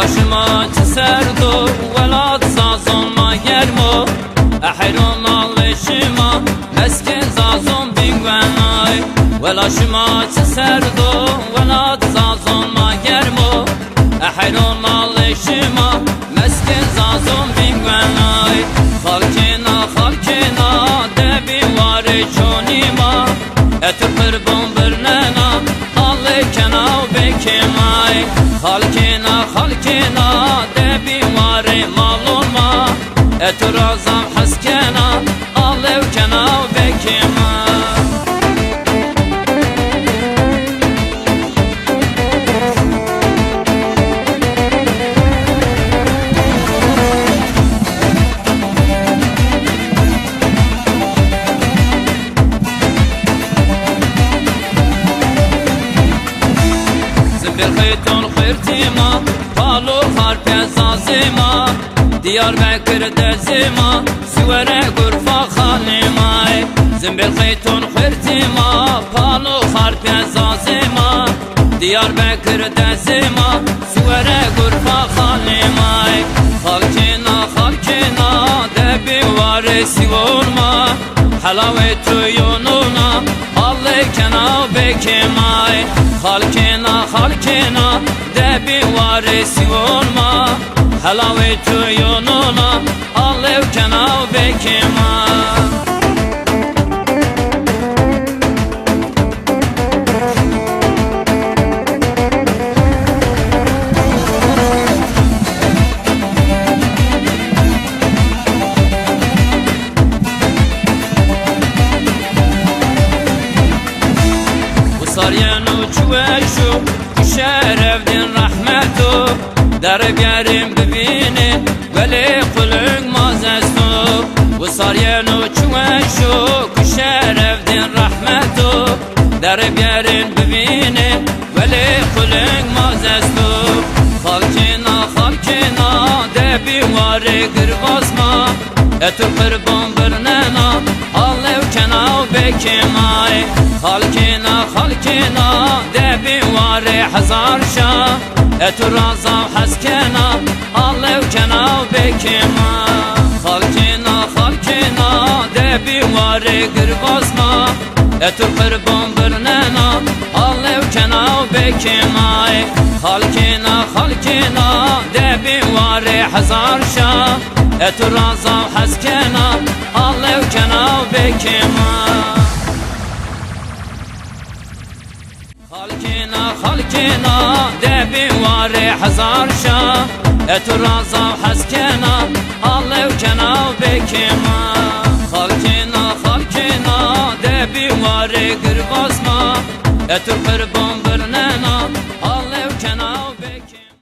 شما چه سردو ولاد زازم ما گرمو احرام الله شما مسکن زازم بینگوانای ولا شما چه سردو ولاد زازم ما گرمو احرام الله شما مسکن زازم بینگوانای خالکنا دبی واره چونی ما اتر قربان برننا الله کناو بکمای خالکنا دبی واره مالون ما اتر ازم حسکنا الله کناو بکمای خیتون خیرتیما پالو خارپ زازیما دیار بکر دزیما سوره گرفا خانیمای زنبیل خیتون خیرتیما پالو خارپ زازیما دیار بکر دزیما سوره گرفا خانیمای خالکنا دبی واره سیورما حلاوه تویونونا الله کناو بکمای خالکنا دبی واره سیورما حلاوه تویونونا الله کناو بکمای ساریانو چوشو شرف دین رحمتو در بیاریم ببینه ولی قلق مازستو و ساریانو چوشو شرف دین رحمتو در بیاریم ببینه ولی قلق مازستو خالکنا دبی واره گرواز ما اتو قربان برننا الله کناو بکمای خالکنا دبی واره هزار شا اتو رازا حسکنا الله کناو بکما خالکنا دبی واره گرواز ما اتو قربان برننا الله کناو بکمای خالکنا دبی واره هزار شا اتو رازا حسکنا الله کناو بکمای خالکنا دبی واره هزار شا اتو رازا حسکنا الله کناو بکما خالکنا دبی واره گرواز ما اتو قربان برننا الله کناو بکما